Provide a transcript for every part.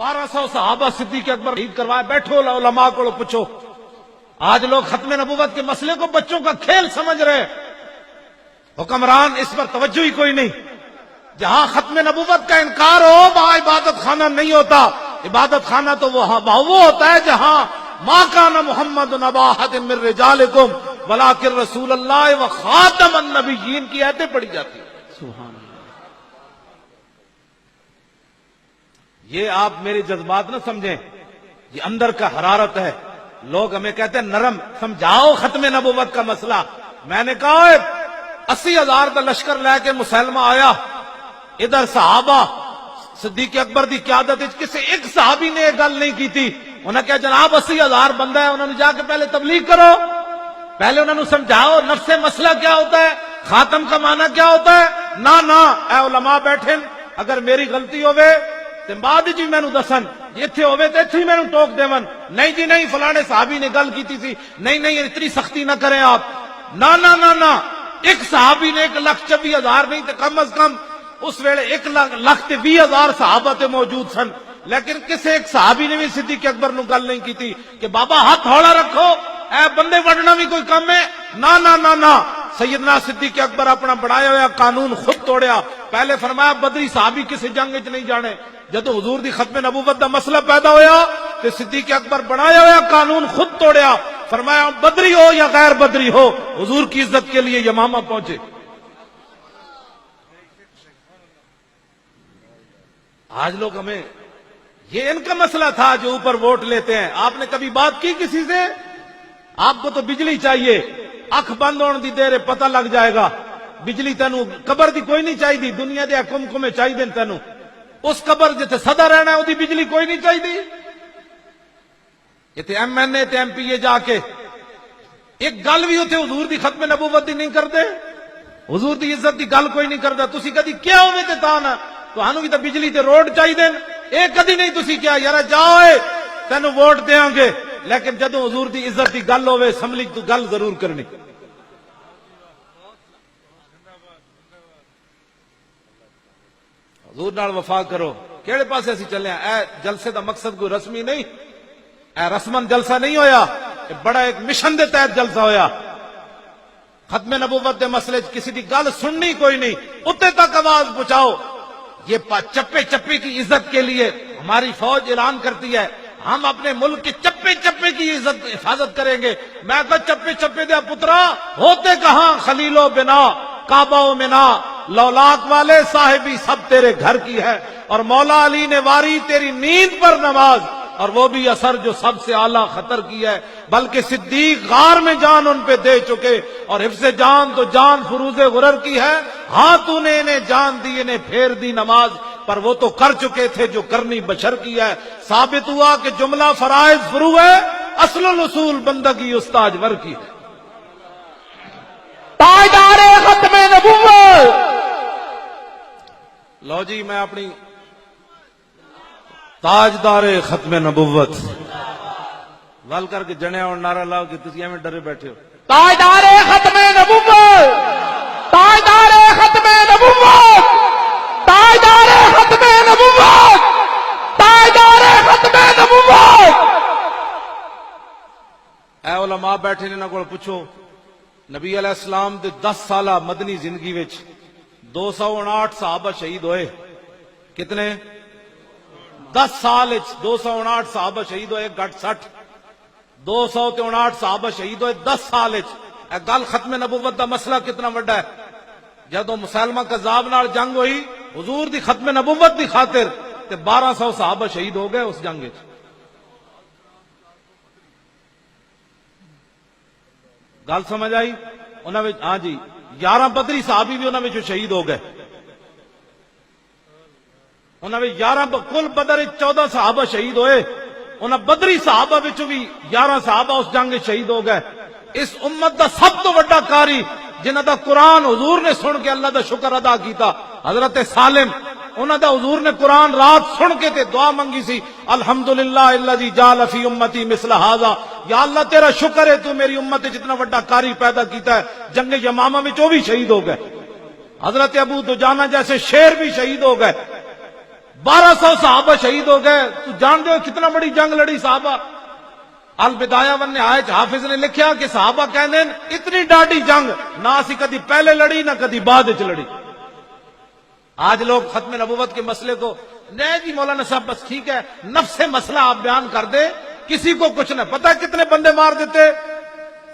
1200 صحابہ صدیق اکبر عید کروائے. بیٹھو علماء کو پوچھو. آج لوگ ختم نبوت کے مسئلے کو بچوں کا کھیل سمجھ رہے. حکمران اس پر توجہ ہی کوئی نہیں. جہاں ختم نبوت کا انکار ہو وہاں عبادت خانہ نہیں ہوتا. عبادت خانہ تو وہ ہوتا ہے جہاں ما کان محمد ابا احد من رجالکم ولکن رسول اللہ و خاتم النبیین کی آیتیں پڑھی جاتی ہیں. سبحان اللہ. یہ آپ میرے جذبات نہ سمجھیں, یہ اندر کا حرارت ہے. لوگ ہمیں کہتے ہیں نرم, سمجھاؤ ختم نبوت کا مسئلہ. میں نے کہا 80,000 کا لشکر لے کے مسلمہ آیا, ادھر صحابہ صدیق اکبر دی قیادت کسی ایک صحابی نے یہ گل نہیں کی تھی. انہوں نے کہا جناب 80,000 بندہ ہے, انہوں نے جا کے پہلے تبلیغ کرو, پہلے انہوں نے سمجھاؤ نفس مسئلہ کیا ہوتا ہے, خاتم کا معنی کیا ہوتا ہے. نہ اے علماء بیٹھے, اگر میری غلطی ہوئے تو بعد جی میں دسن, اتنے ہوئے تو اتنے میں ٹوک دیون. نہیں جی نہیں, فلانے صحابی نے گل کی تھی. نہیں اتنی سختی نہ کریں آپ. نہ ایک صحابی نے 1,24,000 نہیں تو کم از کم اس ویلے 1,20,000 صحابہ تے موجود سن, لیکن کسی ایک صحابی نے بھی صدیق اکبر نو گل نہیں کی تھی کہ بابا ہاتھ ہولا رکھو, اے بندے وڈنا بھی کوئی کم ہے. نہ سیدنا صدیق اکبر اپنا بڑھایا ہوا قانون خود توڑیا. پہلے فرمایا بدری صحابی کسی جنگ وچ نہیں جانے. جدو حضور دی ختم نبوت دا مسئلہ پیدا ہویا تو صدیق اکبر بڑھایا ہوا قانون خود توڑیا. فرمایا بدری ہو یا غیر بدری ہو, حضور کی عزت کے لیے یمامہ پہنچے. آج لوگ ہمیں یہ ان کا مسئلہ تھا جو اوپر ووٹ لیتے ہیں. آپ نے کبھی بات کی کسی سے؟ آپ کو تو بجلی چاہیے, اکھ بند ہونے دی دیر پتہ لگ جائے گا. بجلی تینوں قبر دی کوئی نہیں چاہیے, دنیا دے حکم چاہیے تینوں. اس قبر جتے صدا رہنا ہے وہ بجلی کوئی نہیں چاہیے. یہ M N A M P A جا کے ایک گل بھی ہوتے حضور دی ختم نبوت دی نہیں کرتے, حضور دی عزت دی گل کوئی نہیں کرتا. تسی کدی کیا ہوئے تے تانا تو بھی تو بجلی تے روڈ چاہیے, ایک کدی نہیں تسی کیا یار جاؤ تینوں ووٹ دیاں گے. لیکن جدو حضور دی عزت دی گل ہوئے اسمبلی تو گل ضرور کرنی. حضور نال وفا کرو. کیڑے پاسے اسی چلے ہیں؟ اے جلسے دا مقصد کوئی رسمی نہیں, اے رسمن جلسہ نہیں ہویا, بڑا ایک مشن دے تحت جلسہ ہویا. ختم نبوت دے مسئلے کسی دی گل سننی کوئی نہیں, اتنے تک آواز پہنچاؤ. یہ چپے کی عزت کے لیے ہماری فوج اعلان کرتی ہے ہم اپنے ملک کے چپے کی عزت حفاظت کریں گے. میں کہا چپے دیا پترا ہوتے کہاں, خلیل و بنا کعبہ و منا, لولاک والے صاحبی سب تیرے گھر کی ہے. اور مولا علی نے واری تیری نیند پر نماز, اور وہ بھی اثر جو سب سے اعلیٰ خطر کی ہے. بلکہ صدیق غار میں جان ان پہ دے چکے, اور حفظ جان تو جان فروز غرر کی ہے. ہاں تو نے انہیں جان دی, انہیں پھیر دی نماز, پر وہ تو کر چکے تھے جو کرنی بشر کی ہے. ثابت ہوا کہ جملہ فرائض فرو ہے, اصل الاصول بندگی استاج ور کی ہے. تاجدار ختم نبوت. لو جی میں اپنی تاجدار ختم نبوت ول کر کے جنے اور نعرہ لاؤ کہ تسی ایویں ڈرے بیٹھے ہو. تاجدار ختم نبوت, تاجدار ختم نبوت, تاجدار ختم نبوت, تاجدار ختم نبوت. اے علماء بیٹھے نے انہاں کول پوچھو, نبی علیہ السلام دے 10 سالہ مدنی زندگی وچ 259 صحابہ شہید ہوئے. کتنے؟ 10 سال 259 صحابہ شہید ہوئے, گھٹ 60 259 صحابہ شہید ہوئے 10 سال. اے گل ختم نبوت دا مسئلہ کتنا بڑا ہے. جدو مسلمہ کذاب نال جنگ ہوئی حضور دی ختم نبوت دی خاطر تے 1200 صحابہ شہید ہو گئے اس جنگ وچ. گل سمجھ آئی؟ انہاں وچ ہاں جی 11 بدری صحابی بھی انہاں وچ شہید ہو گئے. انہاں وچ 11 کل بدر 14 صحابہ شہید ہوئے, انہاں بدری صحابہ وچ بھی 11 صحابہ اس جنگ وچ شہید ہو گئے. اس امت دا سب تو بڑا قاری جنہاں دا قرآن حضور نے سن کے اللہ دا شکر ادا کیتا, حضرت سالم. انہاں دا حضور نے قرآن رات سن کے تے دعا منگی سی, الحمدللہ الذی جعل فی امتی مثل ھذا, یا اللہ تیرا شکر ہے تو میری امت جتنا بڑا قاری پیدا کیتا ہے. جنگ یمامہ میں وہ بھی شہید ہو گئے. حضرت ابو دجانہ جیسے شیر بھی شہید ہو گئے. 1200 صحابہ شہید ہو گئے. تو جان دو کتنا بڑی جنگ لڑی صحابہ. البدایہ ون نہایت حافظ نے لکھیا کہ صحابہ کہندے اتنی ڈاڈی جنگ نہ اسی کدی پہلے لڑی نہ کدی بعد وچ لڑی. آج لوگ ختم نبوت کے مسئلے کو نہیں جی مولانا صاحب بس ٹھیک ہے نفس مسئلہ آپ بیان کر دیں, کسی کو کچھ نہ پتا کتنے بندے مار دیتے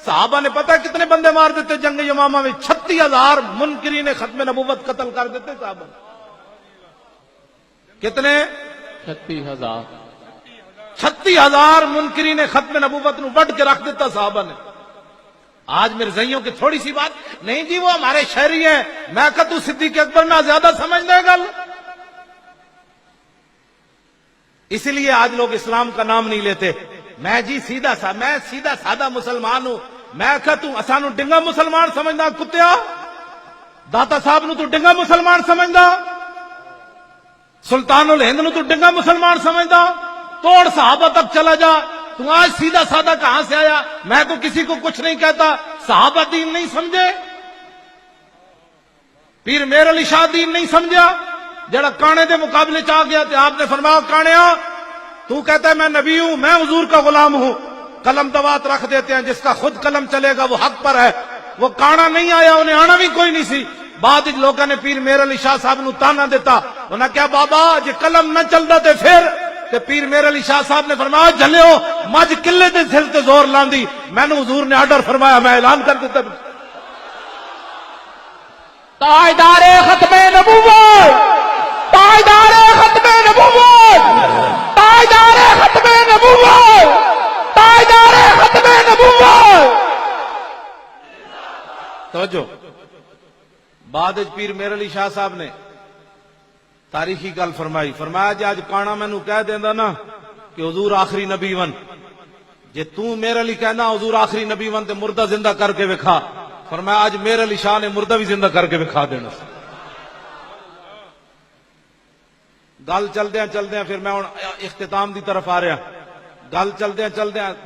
صحابہ نے, پتا کتنے بندے مار دیتے جنگ یمامہ میں. 36,000 منکرین ختم نبوت قتل کر دیتے صحابہ. کتنے؟ 36,000. 36,000 منکرین ختم نبوت نو وڈ کے رکھ دیتا صحابہ نے. آج میرے زئیوں کی تھوڑی سی بات نہیں جی وہ ہمارے شہری ہیں, میں کہ تو صدیق اکبر نہ زیادہ سمجھ لے گل. اسی لیے آج لوگ اسلام کا نام نہیں لیتے. میں جی میں سیدھا سادہ مسلمان ہوں. میں کہ تو اسانو ڈنگا مسلمان سمجھدا کتیا, داتا صاحب نو تو ڈنگا مسلمان سمجھدا, سلطان الہند نو تو ڈنگا مسلمان سمجھدا. توڑ صحابہ تک چلا جا, تو آج سیدھا سادہ کہاں سے آیا؟ میں تو کسی کو کچھ نہیں کہتا. صحابہ دین نہیں سمجھے, پیر میر علی شاہ دین نہیں سمجھا, جڑا کانے دے مقابلے چاہ گیا تھے آپ نے فرمایا کانیا تو کہتا ہے میں نبی ہوں, میں حضور کا غلام ہوں. قلم دوات رکھ دیتے ہیں, جس کا خود قلم چلے گا وہ حق پر ہے. وہ کانا نہیں آیا, انہیں آنا بھی کوئی نہیں سی. بعد لوگوں نے پیر میر علی شاہ صاحب نو تانا دیتا, انہاں کیا بابا جے قلم نہ چلدا تے پھر کہ پیر میر علی شاہ صاحب نے فرمایا جھلیو مجھ قلے دے سر تے زور لاندی, میں نے حضور نے آرڈر فرمایا میں اعلان کر دیتا. تاجدار ختم نبوت, تاجدار ختم نبوت, تاجدار ختم نبوت, تاجدار ختم نبوت. توجہ, بعد پیر میر علی شاہ صاحب نے تاریخی گل فرمائی, فرمایا جی آج کانا مینو کہہ دیندا نا کہ حضور آخری نبی ون, جے تو میرے علی کہنا حضور آخری نبی ون تے مردہ زندہ کر کے وکھا. فرمایا آج میرے علی شاہ نے مردہ بھی زندہ کر کے وکھا دینا. گل چلدیاں پھر میں اختتام دی طرف آ رہا. گل چلدیاں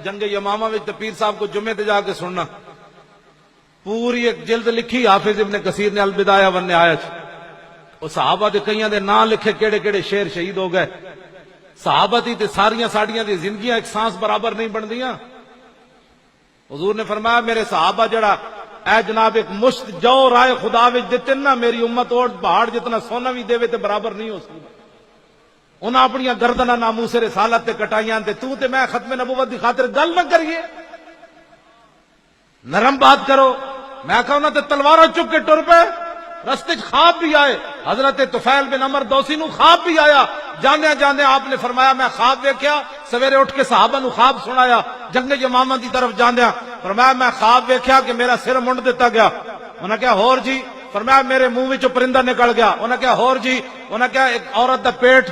جنگ یمامہ وچ تے پیر صاحب کو جمعے تے جا کے سننا, پوری ایک جلد لکھی حافظ ابن کثیر نے البدایہ ون نہایت. وہ صحابہ دے کئیاں دے نام لکھے کیڑے کیڑے شیر شہید ہو گئے. صحابہ دی تے ساریاں ساڈیاں دی زندگیاں ایک سانس برابر نہیں بندیاں. حضور نے فرمایا میرے صحابہ جڑا اے جناب ایک مشت جو رائے خدا وچ دتے نا, میری امت اور پہاڑ جتنا سونا بھی دے تے برابر نہیں ہو سکتا. انہاں اپنی گردناں ناموس رسالت تے کٹائیاں تے تو تے میں ختم نبوت دی خاطر گل نہ کریے, نرم بات کرو. میں کہا انہاں تے تلواراں چک کے ٹر پے, رستے خواب بھی آئے. حضرت طفیل بن عمر دوسی نو خواب بھی آیا. جاندے آپ نے فرمایا میں خواب ویکھیا, سویرے اٹھ کے صحابہ نو خواب سنایا. جنگ یمامہ دی طرف جاندیا فرمایا میں خواب ویکھیا کہ میرا سر منڈ دیتا گیا. انہاں کہا ہور جی؟ فرمایا میرے منہ وچوں پرندہ نکل گیا. انہاں کہا ہور جی؟ انہاں کہا ایک عورت دا پیٹ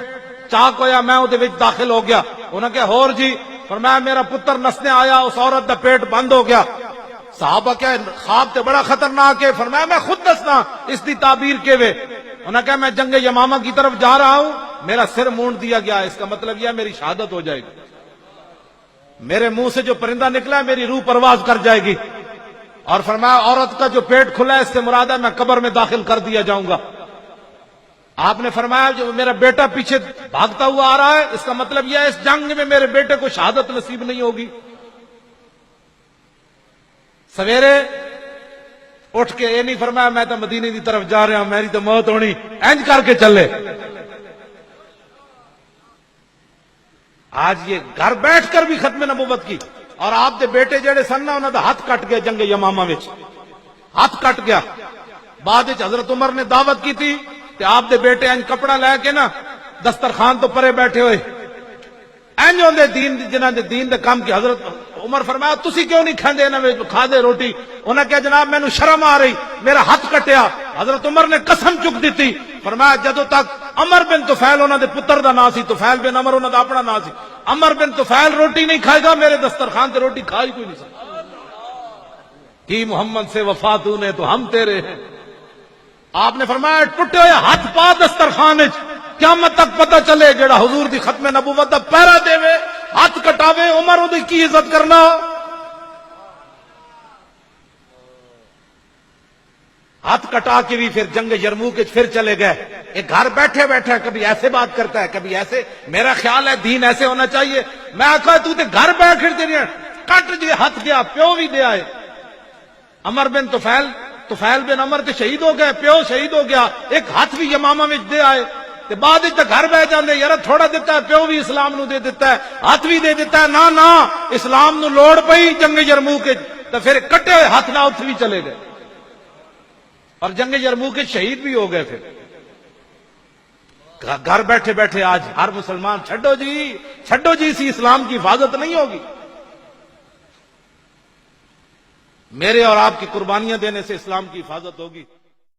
چاک ہویا, میں اودے وچ داخل ہو گیا. انہاں کہا ہور جی؟ فرمایا میرا پتر نسنے آیا, اس عورت دا پیٹ بند ہو گیا. صحابہ کیا خواب تے بڑا خطرناک ہے. فرمایا میں خود دسنا اس دی تعبیر کے وے. انہوں نے کہا میں جنگ یمامہ کی طرف جا رہا ہوں, میرا سر مونڈ دیا گیا, اس کا مطلب یہ میری شہادت ہو جائے گی. میرے منہ سے جو پرندہ نکلا ہے میری روح پرواز کر جائے گی. اور فرمایا عورت کا جو پیٹ کھلا ہے اس سے مراد ہے میں قبر میں داخل کر دیا جاؤں گا. آپ نے فرمایا جو میرا بیٹا پیچھے بھاگتا ہوا آ رہا ہے, اس کا مطلب یہ ہے اس جنگ میں میرے بیٹے کو شہادت نصیب نہیں ہوگی. سویرے اٹھ کے یہ نہیں فرمایا میں تو مدینے دی طرف جا رہا ہوں, میری تو موت ہونی, انج کر کے چلے. آج یہ گھر بیٹھ کر بھی ختم نبوت کی. اور آپ دے بیٹے جڑے سن نا انہاں دا ہاتھ کٹ گیا جنگ یمامہ وچ, ہاتھ کٹ گیا. بعد وچ حضرت عمر نے دعوت کی تھی تے آپ دے بیٹے انج کپڑا لے کے نا دسترخوان تو پرے بیٹھے ہوئے انج ہوندے دین جنہاں دے دین دے کام کی. حضرت عمر فرمایا تسی کیوں نہیں کھاندے انہاں وچ کھا دے روٹی؟ انہاں کہا جناب مینوں شرم آ رہی, میرا ہاتھ کٹیا. حضرت عمر نے قسم چک دیتی, فرمایا جدوں تک عمر بن طفیل انہاں دے پتر دا نام سی, طفیل بن عمر انہاں دا اپنا نام سی, عمر بن طفیل روٹی نہیں کھائے گا میرے دسترخوان تے روٹی کھائی کوئی نہیں سکتا. کی محمد سے وفا تو نے تو ہم تیرے ہیں. آپ نے فرمایا ٹوٹے ہوئے ہاتھ پا دسترخوان وچ, قیامت تک پتہ چلے جڑا حضور دی ختم نبوت دا پہرا دے وے ہاتھ کٹاوے عمر اودی کی عزت کرنا. ہاتھ کٹا کے بھی پھر جنگ یرموک کے پھر چلے گئے. ایک گھر بیٹھے بیٹھے کبھی ایسے بات کرتا ہے کبھی ایسے. میرا خیال ہے دین ایسے ہونا چاہیے. میں آخا تو تے گھر بیٹھ تیری کٹ جی ہاتھ گیا پیو بھی دیا ہے. عمر بن طفیل بن عمر تے شہید ہو گئے, پیو شہید ہو گیا, ایک ہاتھ بھی یمامہ میں دے آئے. تے بعد تے گھر بہ جاندے یار تھوڑا دیتا ہے, پیو بھی اسلام نو دے دیتا ہے, ہاتھ بھی دے دیتا ہے. نہ اسلام نو لوڑ پئی جنگ یرموک تے پھر کٹے ہوئے ہاتھ نہ اتھ بھی چلے گئے اور جنگ یرموک کے شہید بھی ہو گئے. پھر گھر بیٹھے بیٹھے آج ہر مسلمان چھڈو جی اسی اسلام کی حفاظت نہیں ہوگی. میرے اور آپ کی قربانیاں دینے سے اسلام کی حفاظت ہوگی.